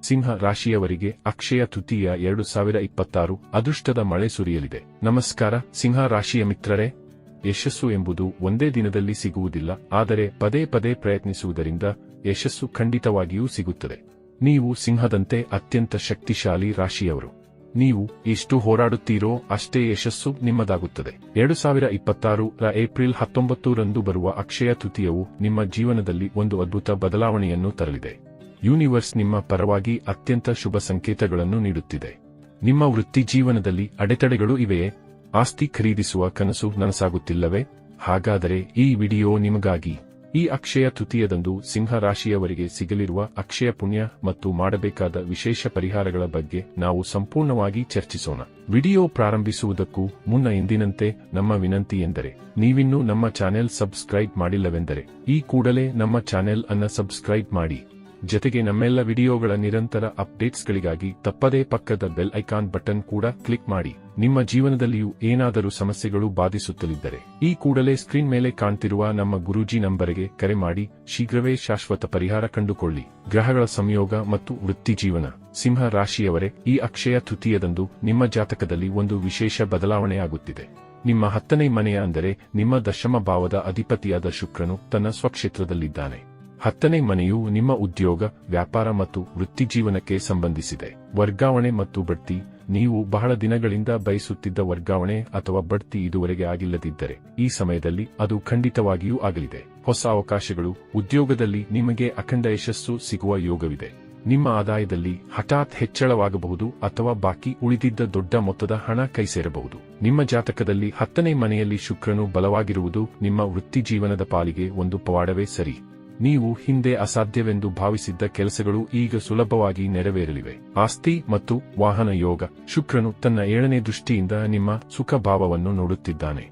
ಸಿಂಹ ರಾಶಿಯವರಿಗೆ ಅಕ್ಷಯ ತೃತೀಯ 2026 ಅದೃಷ್ಟದ ಮಳೆ ಸುರಿಯಲಿದೆ. ನಮಸ್ಕಾರ ಸಿಂಹ ರಾಶಿಯ ಮಿತ್ರರೇ. ಯಶಸ್ಸು ಎಂಬುದು ಒಂದೇ ದಿನದಲ್ಲಿ ಸಿಗುವುದಿಲ್ಲ, ಆದರೆ ಪದೇ ಪದೇ ಪ್ರಯತ್ನಿಸುವುದರಿಂದ ಯಶಸ್ಸು ಖಂಡಿತವಾಗಿಯೂ ಸಿಗುತ್ತದೆ. ನೀವು ಸಿಂಹದಂತೆ ಅತ್ಯಂತ ಶಕ್ತಿಶಾಲಿ ರಾಶಿಯವರು. ನೀವು ಎಷ್ಟು ಹೋರಾಡುತ್ತೀರೋ ಅಷ್ಟೇ ಯಶಸ್ಸು ನಿಮ್ಮದಾಗುತ್ತದೆ. 2026ರ ಏಪ್ರಿಲ್ 19ರಂದು ಬರುವ ಅಕ್ಷಯ ತೃತೀಯವು ನಿಮ್ಮ ಜೀವನದಲ್ಲಿ ಒಂದು ಅದ್ಭುತ ಬದಲಾವಣೆಯನ್ನು ತರಲಿದೆ. ಯೂನಿವರ್ಸ್ ನಿಮ್ಮ ಪರವಾಗಿ ಅತ್ಯಂತ ಶುಭ ಸಂಕೇತಗಳನ್ನು ನೀಡುತ್ತಿದೆ. ನಿಮ್ಮ ವೃತ್ತಿ ಜೀವನದಲ್ಲಿ ಅಡೆತಡೆಗಳು ಇವೆಯೇ? ಆಸ್ತಿ ಖರೀದಿಸುವ ಕನಸು ನನಸಾಗುತ್ತಿಲ್ಲವೇ? ಹಾಗಾದರೆ ಈ ವಿಡಿಯೋ ನಿಮಗಾಗಿ. ಈ ಅಕ್ಷಯ ತೃತೀಯದಂದು ಸಿಂಹ ರಾಶಿಯವರಿಗೆ ಸಿಗಲಿರುವ ಅಕ್ಷಯ ಪುಣ್ಯ ಮತ್ತು ಮಾಡಬೇಕಾದ ವಿಶೇಷ ಪರಿಹಾರಗಳ ಬಗ್ಗೆ ನಾವು ಸಂಪೂರ್ಣವಾಗಿ ಚರ್ಚಿಸೋಣ. ವಿಡಿಯೋ ಪ್ರಾರಂಭಿಸುವುದಕ್ಕೂ ಮುನ್ನ ಎಂದಿನಂತೆ ನಮ್ಮ ವಿನಂತಿ ಎಂದರೆ, ನೀವಿನ್ನೂ ನಮ್ಮ ಚಾನೆಲ್ ಸಬ್ಸ್ಕ್ರೈಬ್ ಮಾಡಿಲ್ಲವೆಂದರೆ ಈ ಕೂಡಲೇ ನಮ್ಮ ಚಾನೆಲ್ ಅನ್ನು ಸಬ್ಸ್ಕ್ರೈಬ್ ಮಾಡಿ. ಜೊತೆಗೆ ನಮ್ಮೆಲ್ಲ ವಿಡಿಯೋಗಳ ನಿರಂತರ ಅಪ್ಡೇಟ್ಸ್ಗಳಿಗಾಗಿ ತಪ್ಪದೇ ಪಕ್ಕದ ಬೆಲ್ ಐಕಾನ್ ಬಟನ್ ಕೂಡ ಕ್ಲಿಕ್ ಮಾಡಿ. ನಿಮ್ಮ ಜೀವನದಲ್ಲಿಯೂ ಏನಾದರೂ ಸಮಸ್ಯೆಗಳು ಬಾಧಿಸುತ್ತಲಿದ್ದರೆ ಈ ಕೂಡಲೇ ಸ್ಕ್ರೀನ್ ಮೇಲೆ ಕಾಣ್ತಿರುವ ನಮ್ಮ ಗುರೂಜಿ ನಂಬರಿಗೆ ಕರೆ ಮಾಡಿ ಶೀಘ್ರವೇ ಶಾಶ್ವತ ಪರಿಹಾರ ಕಂಡುಕೊಳ್ಳಿ. ಗ್ರಹಗಳ ಸಂಯೋಗ ಮತ್ತು ವೃತ್ತಿ ಜೀವನ. ಸಿಂಹ ರಾಶಿಯವರೇ, ಈ ಅಕ್ಷಯ ತೃತೀಯದಂದು ನಿಮ್ಮ ಜಾತಕದಲ್ಲಿ ಒಂದು ವಿಶೇಷ ಬದಲಾವಣೆಯಾಗುತ್ತಿದೆ. ನಿಮ್ಮ 10ನೇ ಮನೆಯ ಅಂದರೆ ನಿಮ್ಮ ದಶಮ ಭಾವದ ಅಧಿಪತಿಯಾದ ಶುಕ್ರನು ತನ್ನ ಸ್ವಕ್ಷೇತ್ರದಲ್ಲಿದ್ದಾನೆ. 10ನೇ ಮನೆಯು ನಿಮ್ಮ ಉದ್ಯೋಗ, ವ್ಯಾಪಾರ ಮತ್ತು ವೃತ್ತಿಜೀವನಕ್ಕೆ ಸಂಬಂಧಿಸಿದೆ. ವರ್ಗಾವಣೆ ಮತ್ತು ಬಡ್ತಿ. ನೀವು ಬಹಳ ದಿನಗಳಿಂದ ಬಯಸುತ್ತಿದ್ದ ವರ್ಗಾವಣೆ ಅಥವಾ ಬಡ್ತಿ ಇದುವರೆಗೆ ಆಗಿಲ್ಲದಿದ್ದರೆ ಈ ಸಮಯದಲ್ಲಿ ಅದು ಖಂಡಿತವಾಗಿಯೂ ಆಗಲಿದೆ. ಹೊಸ ಅವಕಾಶಗಳು. ಉದ್ಯೋಗದಲ್ಲಿ ನಿಮಗೆ ಅಖಂಡ ಯಶಸ್ಸು ಸಿಗುವ ಯೋಗವಿದೆ. ನಿಮ್ಮ ಆದಾಯದಲ್ಲಿ ಹಠಾತ್ ಹೆಚ್ಚಳವಾಗಬಹುದು ಅಥವಾ ಬಾಕಿ ಉಳಿದಿದ್ದ ದೊಡ್ಡ ಮೊತ್ತದ ಹಣ ಕೈಸೇರಬಹುದು. ನಿಮ್ಮ ಜಾತಕದಲ್ಲಿ 10ನೇ ಮನೆಯಲ್ಲಿ ಶುಕ್ರನು ಬಲವಾಗಿರುವುದು ನಿಮ್ಮ ವೃತ್ತಿಜೀವನದ ಪಾಲಿಗೆ ಒಂದು ಪವಾಡವೇ ಸರಿ. ನೀವು ಹಿಂದೆ ಅಸಾಧ್ಯವೆಂದು ಭಾವಿಸಿದ್ದ ಕೆಲಸಗಳು ಈಗ ಸುಲಭವಾಗಿ ನೆರವೇರಲಿವೆ. ಆಸ್ತಿ ಮತ್ತು ವಾಹನ ಯೋಗ. ಶುಕ್ರನು ತನ್ನ 7ನೇ ದೃಷ್ಟಿಯಿಂದ ನಿಮ್ಮ ಸುಖ ಭಾವವನ್ನು ನೋಡುತ್ತಿದ್ದಾನೆ.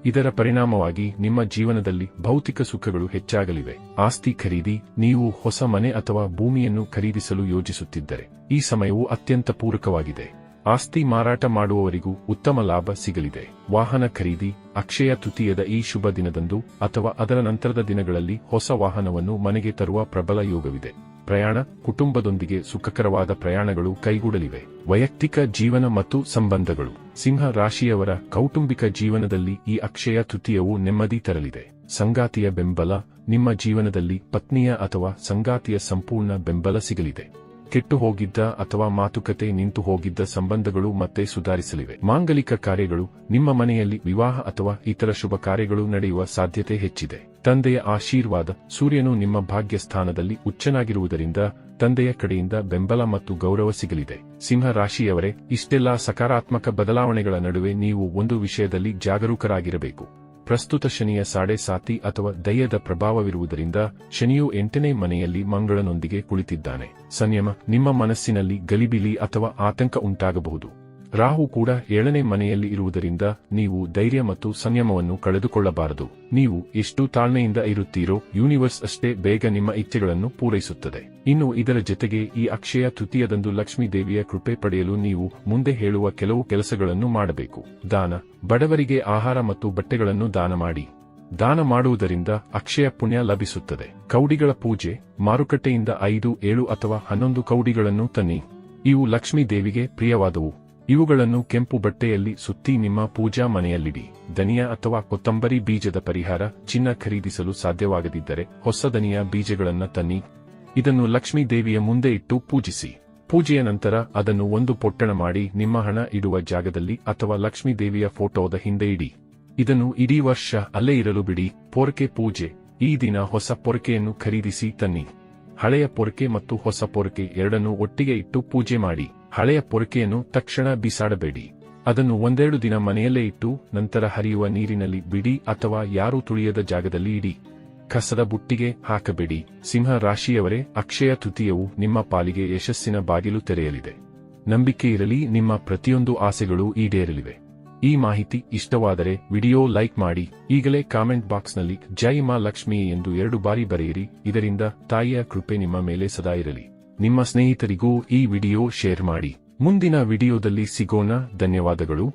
ಇದರ ಪರಿಣಾಮವಾಗಿ ನಿಮ್ಮ ಜೀವನದಲ್ಲಿ ಭೌತಿಕ ಸುಖಗಳು ಹೆಚ್ಚಾಗಲಿವೆ. ಆಸ್ತಿ ಖರೀದಿ. ನೀವು ಹೊಸ ಮನೆ ಅಥವಾ ಭೂಮಿಯನ್ನು ಖರೀದಿಸಲು ಯೋಜಿಸುತ್ತಿದ್ದರೆ ಈ ಸಮಯವು ಅತ್ಯಂತ ಪೂರಕವಾಗಿದೆ. ಆಸ್ತಿ ಮಾರಾಟ ಮಾಡುವವರಿಗೂ ಉತ್ತಮ ಲಾಭ ಸಿಗಲಿದೆ. ವಾಹನ ಖರೀದಿ. ಅಕ್ಷಯ ತೃತೀಯದ ಈ ಶುಭ ದಿನದಂದು ಅಥವಾ ಅದರ ನಂತರದ ದಿನಗಳಲ್ಲಿ ಹೊಸ ವಾಹನವನ್ನು ಮನೆಗೆ ತರುವ ಪ್ರಬಲ ಯೋಗವಿದೆ. ಪ್ರಯಾಣ. ಕುಟುಂಬದೊಂದಿಗೆ ಸುಖಕರವಾದ ಪ್ರಯಾಣಗಳು ಕೈಗೂಡಲಿವೆ. ವೈಯಕ್ತಿಕ ಜೀವನ ಮತ್ತು ಸಂಬಂಧಗಳು. ಸಿಂಹ ರಾಶಿಯವರ ಕೌಟುಂಬಿಕ ಜೀವನದಲ್ಲಿ ಈ ಅಕ್ಷಯ ತೃತೀಯವು ನೆಮ್ಮದಿ ತರಲಿದೆ. ಸಂಗಾತಿಯ ಬೆಂಬಲ. ನಿಮ್ಮ ಜೀವನದಲ್ಲಿ ಪತ್ನಿಯ ಅಥವಾ ಸಂಗಾತಿಯ ಸಂಪೂರ್ಣ ಬೆಂಬಲ ಸಿಗಲಿದೆ. ಕೆಟ್ಟು ಹೋಗಿದ್ದ ಅಥವಾ ಮಾತುಕತೆ ನಿಂತು ಹೋಗಿದ್ದ ಸಂಬಂಧಗಳು ಮತ್ತೆ ಸುಧಾರಿಸಲಿವೆ. ಮಾಂಗಲಿಕ ಕಾರ್ಯಗಳು. ನಿಮ್ಮ ಮನೆಯಲ್ಲಿ ವಿವಾಹ ಅಥವಾ ಇತರ ಶುಭ ಕಾರ್ಯಗಳು ನಡೆಯುವ ಸಾಧ್ಯತೆ ಹೆಚ್ಚಿದೆ. ತಂದೆಯ ಆಶೀರ್ವಾದ. ಸೂರ್ಯನು ನಿಮ್ಮ ಭಾಗ್ಯ ಸ್ಥಾನದಲ್ಲಿ ಉಚ್ಚನಾಗಿರುವುದರಿಂದ ತಂದೆಯ ಕಡೆಯಿಂದ ಬೆಂಬಲ ಮತ್ತು ಗೌರವ ಸಿಗಲಿದೆ. ಸಿಂಹ ರಾಶಿಯವರೇ, ಇಷ್ಟೆಲ್ಲಾ ಸಕಾರಾತ್ಮಕ ಬದಲಾವಣೆಗಳ ನಡುವೆ ನೀವು ಒಂದು ವಿಷಯದಲ್ಲಿ ಜಾಗರೂಕರಾಗಿರಬೇಕು. ಪ್ರಸ್ತುತ ಶನಿಯ ಸಾಡೆ-ಸಾತಿ ಅಥವಾ ದಯ್ಯದ ಪ್ರಭಾವವಿರುವುದರಿಂದ ಶನಿಯು 8ನೇ ಮನೆಯಲ್ಲಿ ಮಂಗಳನೊಂದಿಗೆ ಕುಳಿತಿದ್ದಾನೆ. ಸಂಯಮ. ನಿಮ್ಮ ಮನಸ್ಸಿನಲ್ಲಿ ಗಲಿಬಿಲಿ ಅಥವಾ ಆತಂಕ ಉಂಟಾಗಬಹುದು. ರಾಹು ಕೂಡ 7ನೇ ಮನೆಯಲ್ಲಿ ಇರುವುದರಿಂದ ನೀವು ಧೈರ್ಯ ಮತ್ತು ಸಂಯಮವನ್ನು ಕಳೆದುಕೊಳ್ಳಬಾರದು. ನೀವು ಎಷ್ಟು ತಾಳ್ಮೆಯಿಂದ ಇರುತ್ತೀರೋ ಯೂನಿವರ್ಸ್ ಅಷ್ಟೇ ಬೇಗ ನಿಮ್ಮ ಇಚ್ಛೆಗಳನ್ನು ಪೂರೈಸುತ್ತದೆ. ಇನ್ನು ಇದರ ಜೊತೆಗೆ ಈ ಅಕ್ಷಯ ತೃತೀಯದಂದು ಲಕ್ಷ್ಮೀ ದೇವಿಯ ಕೃಪೆ ಪಡೆಯಲು ನೀವು ಮುಂದೆ ಹೇಳುವ ಕೆಲವು ಕೆಲಸಗಳನ್ನು ಮಾಡಬೇಕು. ದಾನ. ಬಡವರಿಗೆ ಆಹಾರ ಮತ್ತು ಬಟ್ಟೆಗಳನ್ನು ದಾನ ಮಾಡಿ. ದಾನ ಮಾಡುವುದರಿಂದ ಅಕ್ಷಯ ಪುಣ್ಯ ಲಭಿಸುತ್ತದೆ. ಕೌಡಿಗಳ ಪೂಜೆ. ಮಾರುಕಟ್ಟೆಯಿಂದ 5, 7 ಅಥವಾ 11 ಕೌಡಿಗಳನ್ನು ತನ್ನಿ. ಇವು ಲಕ್ಷ್ಮೀ ದೇವಿಗೆ ಪ್ರಿಯವಾದವು. ಇವುಗಳನ್ನು ಕೆಂಪು ಬಟ್ಟೆಯಲ್ಲಿ ಸುತ್ತಿ ನಿಮ್ಮ ಪೂಜಾ ಮನೆಯಲ್ಲಿಡಿ. ಧನಿಯಾ ಅಥವಾ ಕೊತ್ತಂಬರಿ ಬೀಜದ ಪರಿಹಾರ. ಚಿನ್ನ ಖರೀದಿಸಲು ಸಾಧ್ಯವಾಗದಿದ್ದರೆ ಹೊಸ ಧನಿಯಾ ಬೀಜಗಳನ್ನು ತನ್ನಿ. ಇದನ್ನು ಲಕ್ಷ್ಮೀ ದೇವಿಯ ಮುಂದೆ ಇಟ್ಟು ಪೂಜಿಸಿ. ಪೂಜೆಯ ನಂತರ ಅದನ್ನು ಒಂದು ಪೊಟ್ಟಣ ಮಾಡಿ ನಿಮ್ಮ ಹಣ ಇಡುವ ಜಾಗದಲ್ಲಿ ಅಥವಾ ಲಕ್ಷ್ಮೀ ದೇವಿಯ ಫೋಟೋದ ಹಿಂದೆ ಇಡಿ. ಇದನ್ನು ಇಡೀ ವರ್ಷ ಅಲ್ಲೇ ಇರಲು ಬಿಡಿ. ಪೊರಕೆ ಪೂಜೆ. ಈ ದಿನ ಹೊಸ ಪೊರಕೆಯನ್ನು ಖರೀದಿಸಿ ತನ್ನಿ. ಹಳೆಯ ಪೊರಕೆ ಮತ್ತು ಹೊಸ ಪೊರಕೆ ಎರಡನ್ನೂ ಒಟ್ಟಿಗೆ ಇಟ್ಟು ಪೂಜೆ ಮಾಡಿ. ಹಳೆಯ ಪೊರಕೆಯನ್ನು ತಕ್ಷಣ ಬಿಸಾಡಬೇಡಿ. ಅದನ್ನು 1-2 ದಿನ ಮನೆಯಲ್ಲೇ ಇಟ್ಟು ನಂತರ ಹರಿಯುವ ನೀರಿನಲ್ಲಿ ಬಿಡಿ ಅಥವಾ ಯಾರೂ ತುಳಿಯದ ಜಾಗದಲ್ಲಿ ಇಡಿ. ಕಸದ ಬುಟ್ಟಿಗೆ ಹಾಕಬೇಡಿ. ಸಿಂಹ ರಾಶಿಯವರೇ, ಅಕ್ಷಯ ತೃತೀಯವು ನಿಮ್ಮ ಪಾಲಿಗೆ ಯಶಸ್ಸಿನ ಬಾಗಿಲು ತೆರೆಯಲಿದೆ. ನಂಬಿಕೆ ಇರಲಿ, ನಿಮ್ಮ ಪ್ರತಿಯೊಂದು ಆಸೆಗಳು ಈಡೇರಲಿವೆ. ಈ ಮಾಹಿತಿ ಇಷ್ಟವಾದರೆ ವಿಡಿಯೋ ಲೈಕ್ ಮಾಡಿ. ಈಗಲೇ ಕಾಮೆಂಟ್ ಬಾಕ್ಸ್ನಲ್ಲಿ ಜೈ ಮಾ ಲಕ್ಷ್ಮಿ ಎಂದು 2 ಬಾರಿ ಬರೆಯಿರಿ. ಇದರಿಂದ ತಾಯಿಯ ಕೃಪೆ ನಿಮ್ಮ ಮೇಲೆ ಸದಾ ಇರಲಿ. ನಿಮ್ಮ ಸ್ನೇಹಿತರಿಗೂ ಈ ವಿಡಿಯೋ ಶೇರ್ ಮಾಡಿ. ಮುಂದಿನ ವಿಡಿಯೋದಲ್ಲಿ ಸಿಗೋಣ. ಧನ್ಯವಾದಗಳು.